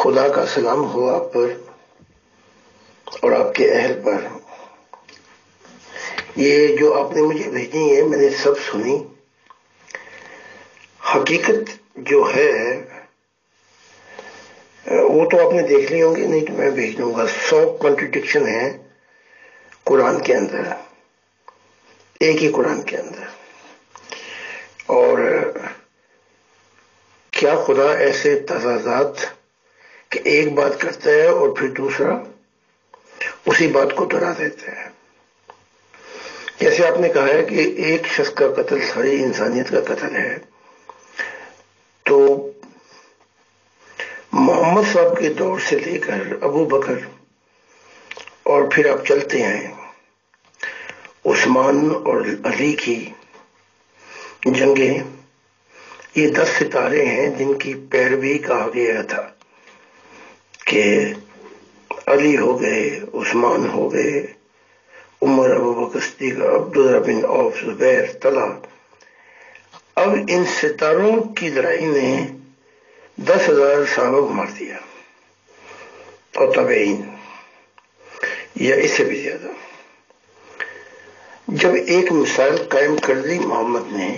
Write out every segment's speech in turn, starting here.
خدا کا سلام ہو آپ پر اور آپ کے اہل پر۔ یہ جو آپ نے مجھے بھیجی ہے میں نے سب سنی۔ حقیقت جو ہے وہ تو آپ نے دیکھ لی ہوں گی، نہیں تو میں بھیج دوں گا۔ 100 کنٹرڈکشن ہے قرآن کے اندر، ایک ہی قرآن کے اندر۔ اور کیا خدا ایسے تضادات کہ ایک بات کرتا ہے اور پھر دوسرا اسی بات کو دہرا دیتا ہے۔ جیسے آپ نے کہا ہے کہ ایک شخص کا قتل ساری انسانیت کا قتل ہے، تو محمد صاحب کے دور سے لے کر ابو بکر اور پھر آپ چلتے ہیں عثمان اور علی کی جنگیں، یہ 10 ستارے ہیں جن کی پیروی کہا گیا تھا کہ علی ہو گئے، عثمان ہو گئے، عمر، ابو بکر صدیق، عبداللہ بن عوف، زبیر، طلحہ۔ اب ان ستاروں کی لڑائی نے 10,000 صحابہ کو مار دیا اور تابعین، یا اس سے بھی زیادہ۔ جب ایک مثال قائم کر دی محمد نے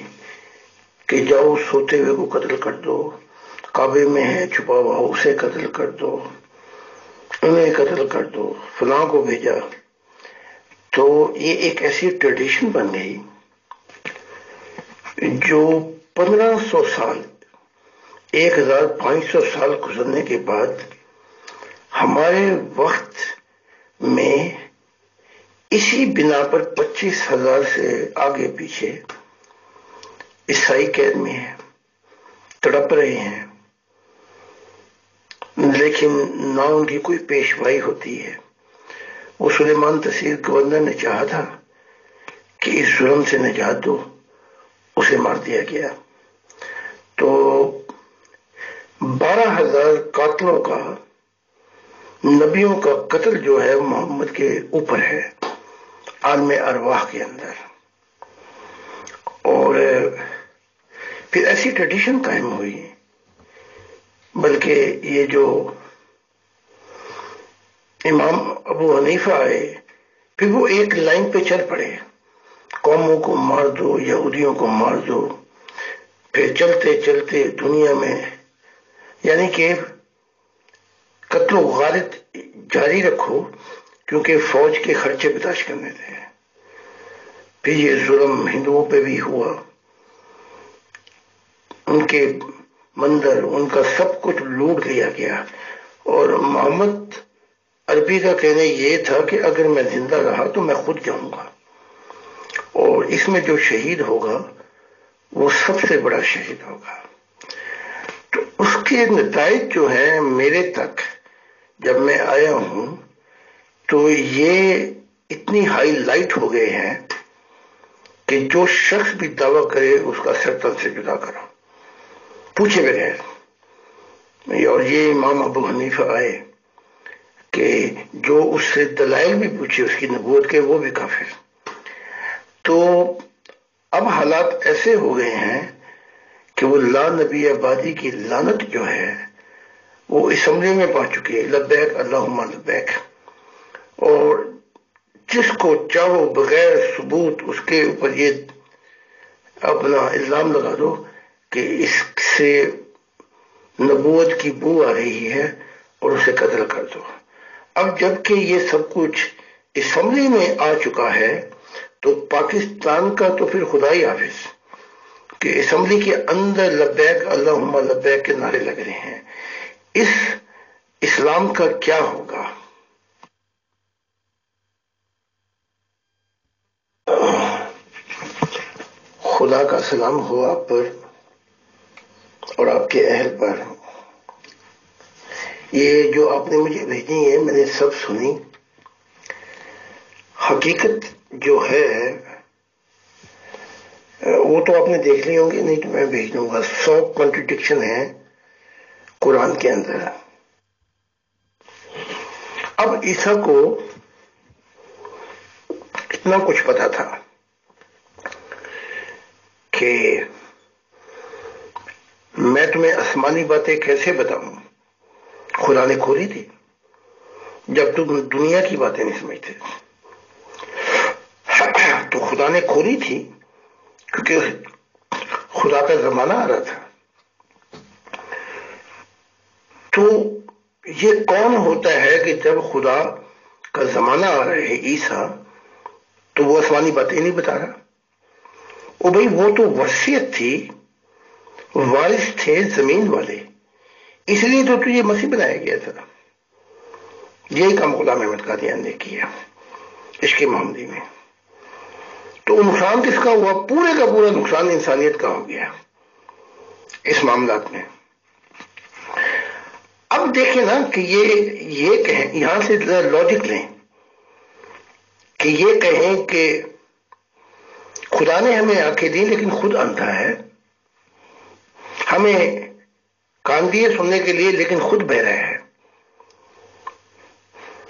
کہ جاؤ سوتے ہوئے کو قتل کر دو، کعبے میں ہے چھپا ہوا اسے قتل کر دو، انہیں قتل کر دو، فلاں کو بھیجا، تو یہ ایک ایسی ٹریڈیشن بن گئی جو 1500 سال، 1500 سال گزرنے کے بعد ہمارے وقت میں اسی بنا پر 25,000 سے آگے پیچھے عیسائی قید میں ہیں، تڑپ رہے ہیں، لیکن نہ ان کی کوئی پیشوائی ہوتی ہے۔ وہ سلیمان تحصیل گورنر نے چاہا تھا کہ اس ظلم سے نجات دو، اسے مار دیا گیا۔ تو 12,000 قاتلوں کا، نبیوں کا قتل جو ہے محمد کے اوپر ہے عالم ارواح کے اندر۔ اور پھر ایسی ٹریڈیشن قائم ہوئی، بلکہ یہ جو امام ابو حنیفہ آئے پھر وہ ایک لائن پہ چل پڑے، قوموں کو مار دو، یہودیوں کو مار دو، پھر چلتے چلتے دنیا میں یعنی کہ قتل و غارت جاری رکھو، کیونکہ فوج کے خرچے برداشت کرنے تھے۔ پھر یہ ظلم ہندوؤں پہ بھی ہوا، ان کے مندر، ان کا سب کچھ لوٹ لیا گیا۔ اور محمد عربی کا کہنا یہ تھا کہ اگر میں زندہ رہا تو میں خود جاؤں گا، اور اس میں جو شہید ہوگا وہ سب سے بڑا شہید ہوگا۔ تو اس کے نتائج جو ہیں میرے تک جب میں آیا ہوں تو یہ اتنی ہائی لائٹ ہو گئے ہیں کہ جو شخص بھی دعویٰ کرے اس کا سر تن سے جدا کرو، پوچھے بغیر۔ اور یہ امام ابو حنیفہ آئے کہ جو اس سے دلائل بھی پوچھے اس کی نبوت کے، وہ بھی کافر۔ تو اب حالات ایسے ہو گئے ہیں کہ وہ لا نبی آبادی کی لعنت جو ہے وہ اسمبلی میں پہنچ چکی ہے، لبیک اللہم لبیک۔ اور جس کو چاہو بغیر ثبوت اس کے اوپر یہ اپنا الزام لگا دو کہ اس سے نبوت کی بو آ رہی ہے اور اسے قتل کر دو۔ اب جبکہ یہ سب کچھ اسمبلی میں آ چکا ہے تو پاکستان کا تو پھر خدا ہی حافظ کہ اسمبلی کے اندر لبیک اللہم لبیک کے نعرے لگ رہے ہیں۔ اس اسلام کا کیا ہوگا؟ خدا کا سلام ہو آپ پر اور آپ کے اہل پر۔ یہ جو آپ نے مجھے بھیجی ہے میں نے سب سنی۔ حقیقت جو ہے وہ تو آپ نے دیکھ لی ہوں گی، نہیں تو میں بھیج دوں گا۔ 100 کنٹرڈکشن ہے قرآن کے اندر۔ اب عیسیٰ کو اتنا کچھ پتا تھا کہ میں تمہیں آسمانی باتیں کیسے بتاؤں، خدا نے کھولی تھی جب تم دنیا کی باتیں نہیں سمجھتے، تو خدا نے کھولی تھی کیونکہ خدا کا زمانہ آ رہا تھا۔ تو یہ کون ہوتا ہے کہ جب خدا کا زمانہ آ رہا ہے عیسیٰ، تو وہ آسمانی باتیں نہیں بتا رہا؟ او بھائی وہ تو وصیت تھی، وارث تھے زمین والے، اس لیے تو تجھے مسیح بنایا گیا تھا۔ یہی کام غلام احمد قادیانی نے کیا عشق محمدی میں۔ تو نقصان کس کا ہوا؟ پورے کا پورا نقصان انسانیت کا ہو گیا اس معاملات میں۔ اب دیکھیں نا کہ یہ کہیں، یہاں سے لاجک لیں کہ یہ کہیں کہ خدا نے ہمیں آنکھیں دی لیکن خود اندھا ہے، ہمیں کان دیے سننے کے لیے لیکن خود بہرا ہے،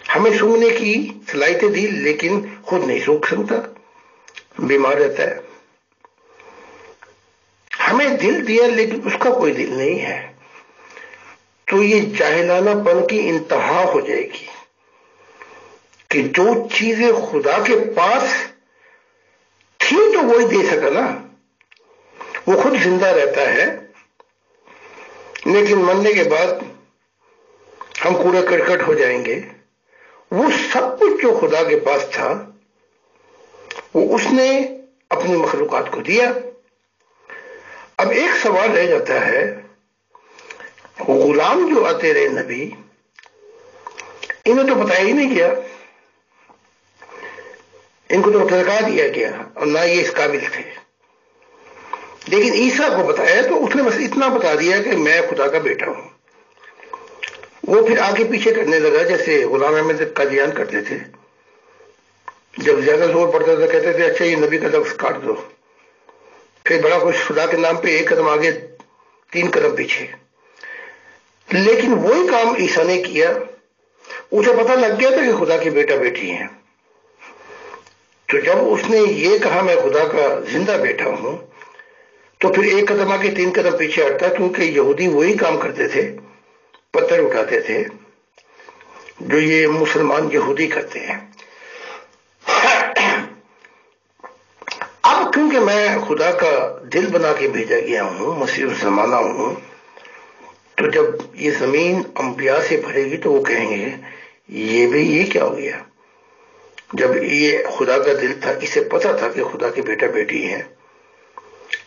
ہمیں سونگنے کی صلاحیتیں دی لیکن خود نہیں سونگ سکتا، بیمار رہتا ہے، ہمیں دل دیا لیکن اس کا کوئی دل نہیں ہے۔ تو یہ جاہلانہ پن کی انتہا ہو جائے گی کہ جو چیزیں خدا کے پاس تھی تو وہی دے سکا نا، وہ خود زندہ رہتا ہے لیکن مرنے کے بعد ہم کوڑا کرکٹ ہو جائیں گے۔ وہ سب کچھ جو خدا کے پاس تھا وہ اس نے اپنی مخلوقات کو دیا۔ اب ایک سوال رہ جاتا ہے، غلام جو آتے رہے نبی، انہیں تو بتایا ہی نہیں گیا، ان کو تو ترکا دیا گیا اور نہ یہ اس قابل تھے، لیکن عیسیٰ کو بتایا تو اس نے بس اتنا بتا دیا کہ میں خدا کا بیٹا ہوں۔ وہ پھر آگے پیچھے کرنے لگا جیسے غلام احمد قادیان کرتے تھے، جب زیادہ زور پڑتا تھا کہتے تھے اچھا یہ نبی کا لفظ کاٹ دو، پھر بڑا کچھ خدا کے نام پہ ایک قدم آگے 3 قدم پیچھے۔ لیکن وہی کام عیسیٰ نے کیا، اسے پتہ لگ گیا تھا کہ خدا کے بیٹا بیٹی ہیں، تو جب اس نے یہ کہا میں خدا کا زندہ بیٹا ہوں، تو پھر 1 قدم آگے 3 قدم پیچھے ہٹتا، کیونکہ یہودی وہی کام کرتے تھے، پتھر اٹھاتے تھے جو یہ مسلمان یہودی کرتے ہیں۔ اب کیونکہ میں خدا کا دل بنا کے بھیجا گیا ہوں، مسیح الزمانہ ہوں، تو جب یہ زمین انبیاء سے بھرے گی تو وہ کہیں گے یہ کیا ہو گیا؟ جب یہ خدا کا دل تھا، اسے پتا تھا کہ خدا کے بیٹا بیٹی ہیں،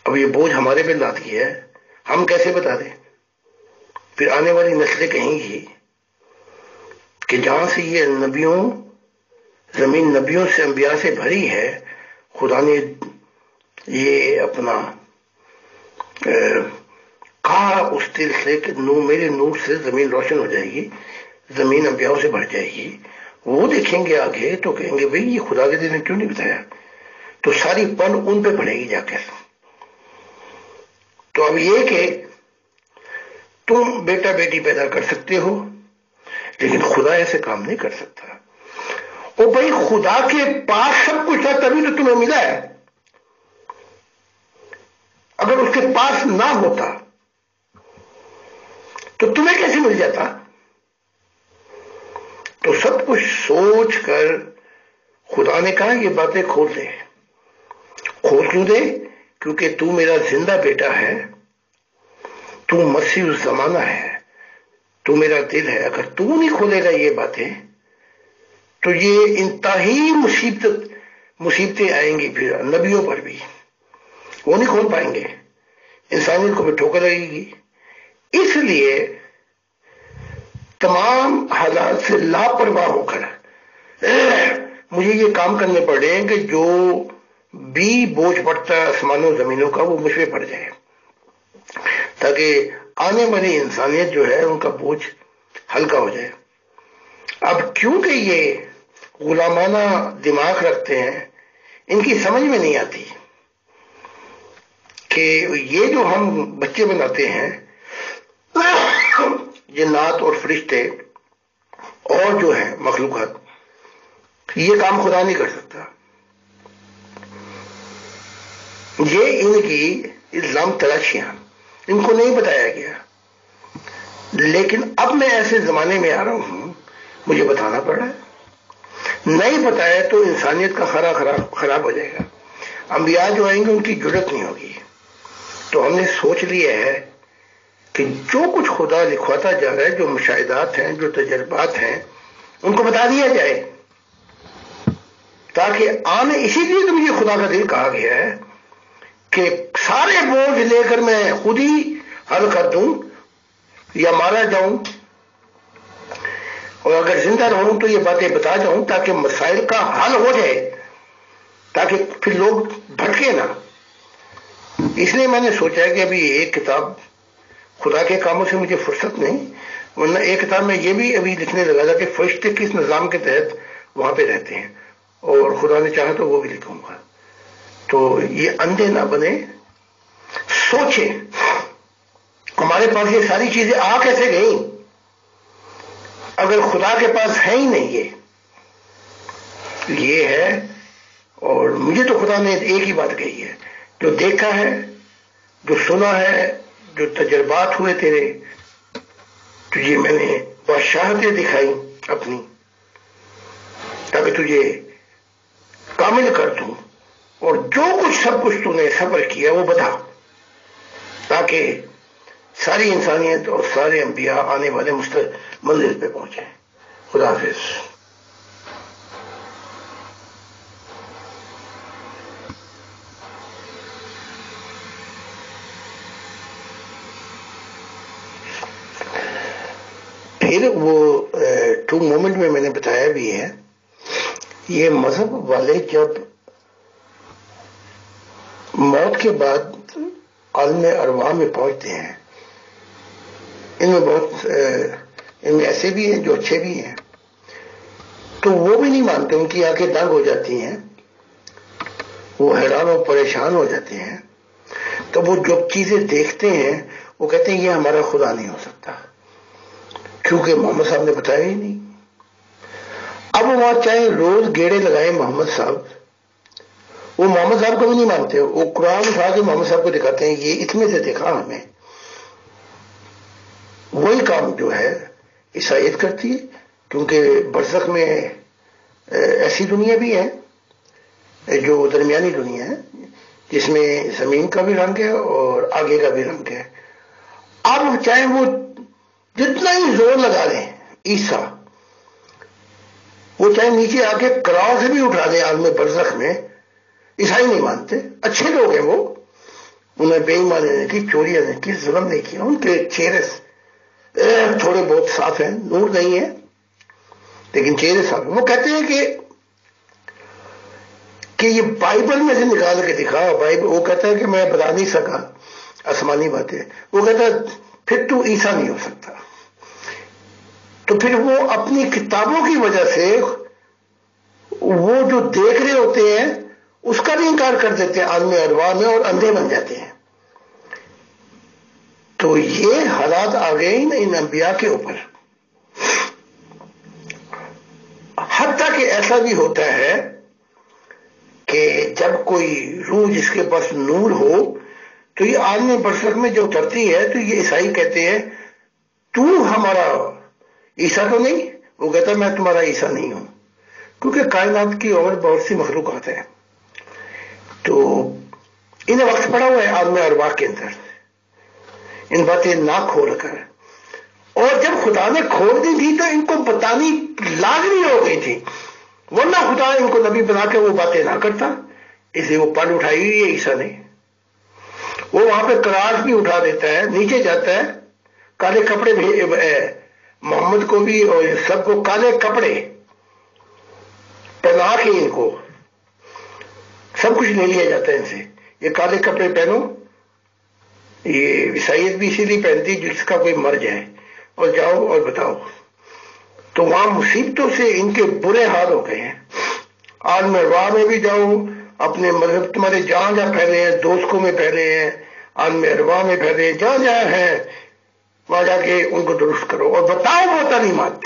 اب یہ بوجھ ہمارے پہ لاد گیا ہے، ہم کیسے بتا دیں؟ پھر آنے والی نسلیں کہیں گی کہ جہاں سے یہ زمین نبیوں سے انبیاء سے بھری ہے، خدا نے یہ اپنا کہا اس دل سے کہ میرے نور سے زمین روشن ہو جائے گی، زمین انبیاء سے بھر جائے گی۔ وہ دیکھیں گے آگے تو کہیں گے بھئی یہ خدا کے دل نے کیوں نہیں بتایا؟ تو ساری پن ان پہ پڑے گی جا کر۔ تو اب یہ کہ تم بیٹا بیٹی پیدا کر سکتے ہو لیکن خدا ایسے کام نہیں کر سکتا۔ او بھائی خدا کے پاس سب کچھ تھا تبھی تو تمہیں ملا ہے، اگر اس کے پاس نہ ہوتا تو تمہیں کیسے مل جاتا؟ تو سب کچھ سوچ کر خدا نے کہا یہ باتیں کھول دے۔ کھول کیوں دے؟ کیونکہ تو میرا زندہ بیٹا ہے، تو مسیح الزمانہ ہے، تو میرا دل ہے۔ اگر تو نہیں کھولے گا یہ باتیں تو یہ انتہائی مصیبتیں آئیں گی، پھر نبیوں پر بھی وہ نہیں کھول پائیں گے، انسانیت کو بھی ٹھوکر لگے گی۔ اس لیے تمام حالات سے لاپرواہ ہو کر مجھے یہ کام کرنے پڑ رہے ہیں کہ جو بھی بوجھ پڑتا ہے آسمانوں زمینوں کا وہ مجھ پہ پڑ جائے، تاکہ آنے والی انسانیت جو ہے ان کا بوجھ ہلکا ہو جائے۔ اب کیونکہ یہ غلامانہ دماغ رکھتے ہیں، ان کی سمجھ میں نہیں آتی کہ یہ جو ہم بچے بناتے ہیں، جنات اور فرشتے اور جو ہیں مخلوقات، یہ کام خدا نہیں کر سکتا۔ یہ ان کی الزام تلاشیاں، ان کو نہیں بتایا گیا لیکن اب میں ایسے زمانے میں آ رہا ہوں، مجھے بتانا پڑ رہا ہے، نہیں بتایا تو انسانیت کا خرا خراب ہو جائے گا، انبیاء جو آئیں گے ان کی جرت نہیں ہوگی۔ تو ہم نے سوچ لیا ہے کہ جو کچھ خدا لکھواتا جا رہا ہے، جو مشاہدات ہیں، جو تجربات ہیں، ان کو بتا دیا جائے، تاکہ آنے، اسی لیے تو مجھے خدا کا دل کہا گیا ہے کہ سارے بوجھ لے کر میں خود ہی حل کر دوں یا مارا جاؤں، اور اگر زندہ رہوں تو یہ باتیں بتا جاؤں تاکہ مسائل کا حل ہو جائے، تاکہ پھر لوگ بھٹکے نہ۔ اس لیے میں نے سوچا ہے کہ ابھی ایک کتاب، خدا کے کاموں سے مجھے فرصت نہیں، ورنہ ایک کتاب میں یہ بھی ابھی لکھنے لگا تھا کہ فرشتے کس نظام کے تحت وہاں پہ رہتے ہیں، اور خدا نے چاہا تو وہ بھی لکھوں گا۔ تو یہ اندھے نہ بنے، سوچیں ہمارے پاس یہ ساری چیزیں آ کیسے گئیں اگر خدا کے پاس ہے ہی نہیں۔ یہ ہے، اور مجھے تو خدا نے ایک ہی بات کہی ہے، جو دیکھا ہے، جو سنا ہے، جو تجربات ہوئے تیرے، تجھے میں نے بادشاہتیں دکھائی اپنی، تاکہ تجھے کامل کر دوں، اور جو کچھ سب کچھ تو نے صبر کیا وہ بتا، تاکہ ساری انسانیت اور سارے انبیاء آنے والے منزل پہ پہنچے۔ خدا حافظ۔ پھر وہ ٹو مومنٹ میں نے بتایا بھی ہے، یہ مذہب والے جب موت کے بعد عالم ارواح میں پہنچتے ہیں، ان میں ایسے بھی ہیں جو اچھے بھی ہیں، تو وہ بھی نہیں مانتے، ان کی آنکھیں دنگ ہو جاتی ہیں، وہ حیران اور پریشان ہو جاتے ہیں۔ تو وہ جو چیزیں دیکھتے ہیں وہ کہتے ہیں یہ ہمارا خدا نہیں ہو سکتا، کیونکہ محمد صاحب نے بتایا ہی نہیں۔ اب وہاں چاہے روز گیڑے لگائیں محمد صاحب، وہ محمد صاحب کو بھی نہیں مانتے، وہ قرآن اٹھا کے محمد صاحب کو دکھاتے ہیں، یہ اتنے سے دیکھا ہمیں۔ وہی کام جو ہے عیسائیت کرتی ہے، کیونکہ برزخ میں ایسی دنیا بھی ہے جو درمیانی دنیا ہے، جس میں زمین کا بھی رنگ ہے اور آگے کا بھی رنگ ہے۔ اب چاہے وہ جتنا ہی زور لگا لیں عیسیٰ، وہ چاہے نیچے آ کے کراس بھی اٹھا دیں عالم برزخ میں، عیسائی نہیں مانتے۔ اچھے لوگ ہیں وہ، انہیں بے ایمانی نہیں کی، چوریاں نہیں کی، ظلم نہیں کیا، ان کے چہرے تھوڑے بہت صاف ہیں، نور نہیں ہے لیکن چہرے صاف ہیں۔ وہ کہتے ہیں کہ یہ بائبل میں سے نکال کے دکھا، بائبل، وہ کہتا ہے کہ میں بتا نہیں سکا آسمانی باتیں، وہ کہتا ہے پھر تو عیسیٰ نہیں ہو سکتا۔ تو پھر وہ اپنی کتابوں کی وجہ سے وہ جو دیکھ رہے ہوتے ہیں اس کا بھی انکار کر دیتے ہیں عالم ارواح میں، اور اندھے بن جاتے ہیں۔ تو یہ حالات آ گئے ان انبیاء کے اوپر، حتیٰ کہ ایسا بھی ہوتا ہے کہ جب کوئی روح جس کے پاس نور ہو تو یہ عالم برزخ میں جو اترتی ہے تو یہ عیسائی کہتے ہیں تو ہمارا عیسیٰ تو نہیں، وہ کہتا ہے میں تمہارا عیسیٰ نہیں ہوں، کیونکہ کائنات کی اور بہت سی مخلوقات ہیں۔ تو انہیں وقت پڑا ہوا ہے عالم ارواح کے اندر ان باتیں نہ کھول کر، اور جب خدا نے کھول دی تھی تو ان کو بتانی لازمی ہو گئی تھی، ورنہ خدا ان کو نبی بنا کے وہ باتیں نہ کرتا۔ اس لیے وہ پل اٹھائی ہوئی ہے عیسیٰ نے، وہ وہاں پہ کراس بھی اٹھا دیتا ہے، نیچے جاتا ہے، کالے کپڑے محمد کو بھی اور سب کو کالے کپڑے پہنا کے ان کو سب کچھ لے لیا جاتا ہے ان سے، یہ کالے کپڑے پہنو۔ یہ عیسائیت بھی اسی لیے پہنتی جس کا کوئی مر جائے، اور جاؤ اور بتاؤ۔ تو وہاں مصیبتوں سے ان کے برے حال ہو گئے ہیں۔ عالم ارواح میں بھی جاؤ، اپنے مذہب تمہارے جہاں جہاں پھیلے ہیں، دوستوں میں پھیلے ہیں، عالم ارواح میں پھیلے ہیں، جہاں جہاں ہیں وہاں جا کے ان کو درست کرو اور بتاؤ وہ تعلیمات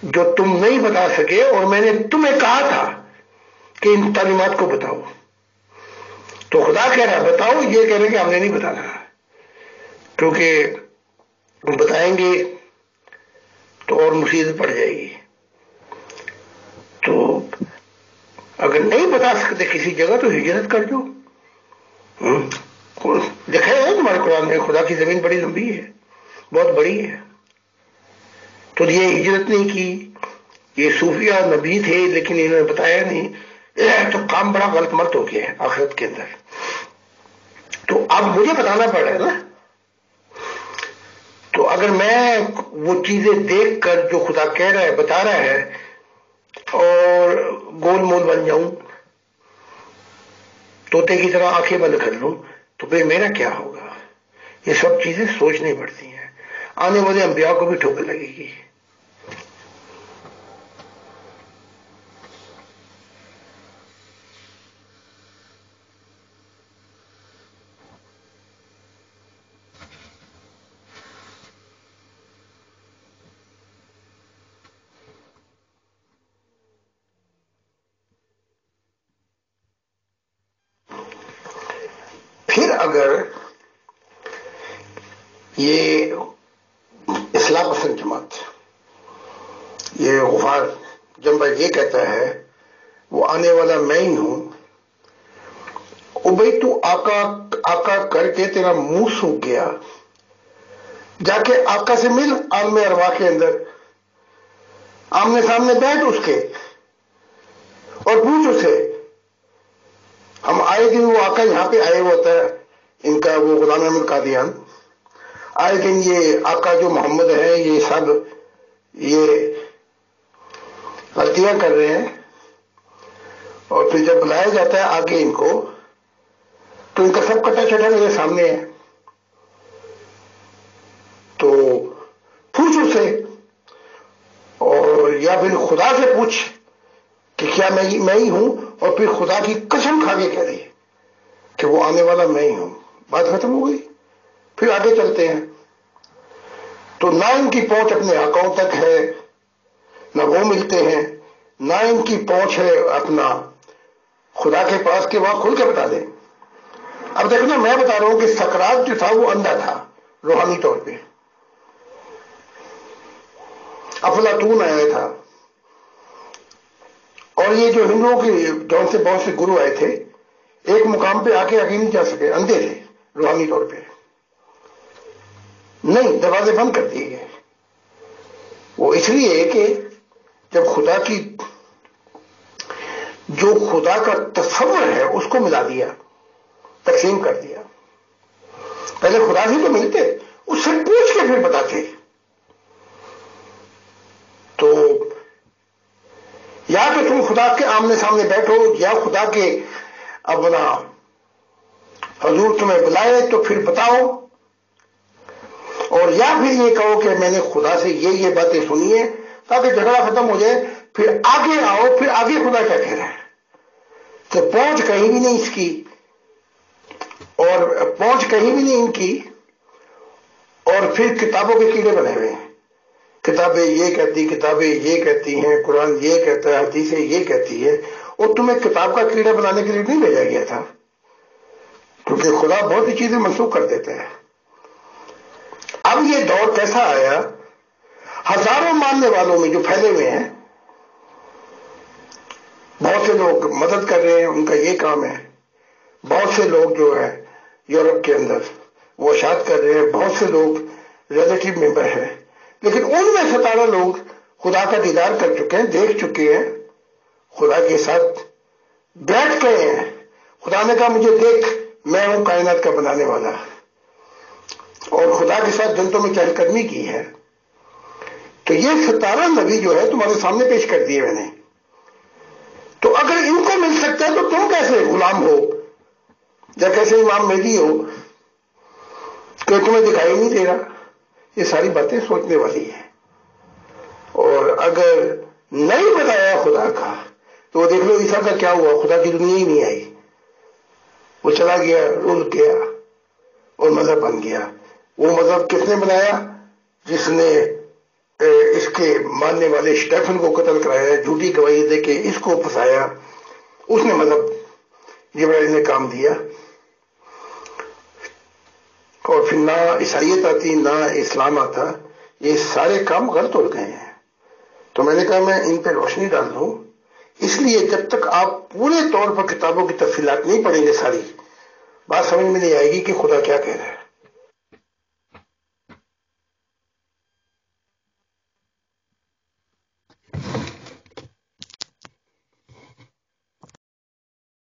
جو تم نہیں بتا سکے، اور میں نے تمہیں کہا تھا کہ ان تعلیمات کو بتاؤ۔ تو خدا کہہ رہا بتاؤ، یہ کہہ رہے کہ ہم نے نہیں بتانا، کیونکہ بتائیں گے تو اور مصیبت پڑ جائے گی. تو اگر نہیں بتا سکتے کسی جگہ تو ہجرت کر دو. دیکھا ہے تمہارے قرآن میں خدا کی زمین بڑی لمبی ہے، بہت بڑی ہے، تو یہ ہجرت نہیں کی. یہ صوفیہ نبی تھے لیکن انہوں نے بتایا نہیں، تو کام بڑا غلط ملت ہو گیا ہے آخرت کے اندر. تو اب مجھے بتانا پڑ رہا ہے نا. تو اگر میں وہ چیزیں دیکھ کر جو خدا کہہ رہا ہے بتا رہا ہے اور گول مول بن جاؤں، طوطے کی طرح آنکھیں بند کر لوں، تو پھر میرا کیا ہوگا؟ یہ سب چیزیں سوچنی پڑتی ہیں. آنے والے انبیاء کو بھی ٹھوکر لگے گی. پھر اگر یہ اصلاح پسند جماعت، یہ غفار جنبہ یہ کہتا ہے وہ آنے والا میں ہی ہوں، او بھائی تو آقا آقا کر کے تیرا منہ سوکھ گیا، جا کے آقا سے مل عالم ارواح کے اندر، آمنے سامنے بیٹھ اس کے اور پوچھ اسے. ہم آئے دن وہ آقا یہاں پہ آئے ہوتا ہے، ان کا وہ غلام احمد قادیان، آئے دن یہ آقا جو محمد ہے یہ سب یہ غلطیاں کر رہے ہیں، اور پھر جب بلایا جاتا ہے آگے ان کو تو ان کا سب کٹا چٹا میرے سامنے ہے. تو پوچھ اسے، اور یا پھر خدا سے پوچھ کہ کیا میں ہی ہوں، اور پھر خدا کی قسم کھا کے کہہ دے کہ وہ آنے والا میں ہی ہوں. بات ختم ہو گئی. پھر آگے چلتے ہیں. تو نہ ان کی پہنچ اپنے آقاؤں تک ہے، نہ وہ ملتے ہیں، نہ ان کی پہنچ ہے اپنا خدا کے پاس کہ وہاں کھل کے بتا دیں. اب دیکھنا میں بتا رہا ہوں کہ سکرات جو تھا وہ اندھا تھا روحانی طور پہ. افلاطون آیا تھا، اور یہ جو ہندوؤں کی جون سے بہت سے گرو آئے تھے، ایک مقام پہ آگے نہیں جا سکے، اندھے تھے روحانی طور پہ. نہیں، دروازے بند کر دیے گئے. وہ اس لیے کہ جب خدا کی جو خدا کا تصور ہے اس کو ملا دیا، تقسیم کر دیا. پہلے خدا سے تو ملتے، اس سے پوچھ کے پھر بتاتے. تو یا تو تم خدا کے آمنے سامنے بیٹھو، یا خدا کے اپنا حضور تمہیں بلائے تو پھر بتاؤ، اور یا پھر یہ کہو کہ میں نے خدا سے یہ باتیں سنی ہیں، تاکہ جھگڑا ختم ہو جائے. پھر آگے آؤ، پھر آگے خدا کیا کہہ رہا ہے. تو پہنچ کہیں بھی نہیں اس کی، اور پہنچ کہیں بھی نہیں ان کی، اور پھر کتابوں کے کیڑے بنے ہوئے ہیں. کتابیں یہ کہتی، کتابیں یہ کہتی ہیں، قرآن یہ کہتا ہے، حدیثیں یہ کہتی ہے. اور تمہیں کتاب کا کیڑا بنانے کے لیے نہیں بھیجا گیا تھا، کیونکہ خدا بہت سی چیزیں منسوخ کر دیتا ہے. اب یہ دور کیسا آیا، ہزاروں ماننے والوں میں جو پھیلے ہوئے ہیں، بہت سے لوگ مدد کر رہے ہیں، ان کا یہ کام ہے. بہت سے لوگ جو ہے یورپ کے اندر وہ اشاعت کر رہے ہیں، بہت سے لوگ ریلیٹو ممبر ہیں. لیکن ان میں 17 لوگ خدا کا دیدار کر چکے ہیں، دیکھ چکے ہیں، خدا کے ساتھ بیٹھ گئے ہیں. خدا نے کہا مجھے دیکھ، میں ہوں کائنات کا بنانے والا، اور خدا کے ساتھ جنتوں میں چہل قدمی کی ہے. تو یہ 17 نبی جو ہے تمہارے سامنے پیش کر دیے میں نے. تو اگر ان کو مل سکتا ہے تو تم کیسے غلام ہو، یا کیسے امام مہدی ہو کہ تمہیں دکھائی نہیں دے رہا. یہ ساری باتیں سوچنے والی ہیں. اور اگر نہیں بتایا خدا کا تو وہ دیکھ لو عیسیٰ کا کیا ہوا، خدا کی دنیا ہی نہیں آئی، وہ چلا گیا، رول گیا اور مذہب بن گیا. وہ مذہب کس نے بنایا؟ جس نے اس کے ماننے والے اسٹیفن کو قتل کرایا، جھوٹی گواہی دے کے اس کو پھنسایا، اس نے مذہب جبرائیل نے کام دیا. اور پھر نہ عیسائیت آتی نہ اسلام آتا، یہ سارے کام غلط ہو گئے ہیں۔ تو میں نے کہا میں ان پہ روشنی ڈال دوں، اس لیے جب تک آپ پورے طور پر کتابوں کی تفصیلات نہیں پڑھیں گے ساری، بات سمجھ میں نہیں آئے گی کہ خدا کیا کہہ رہا ہے۔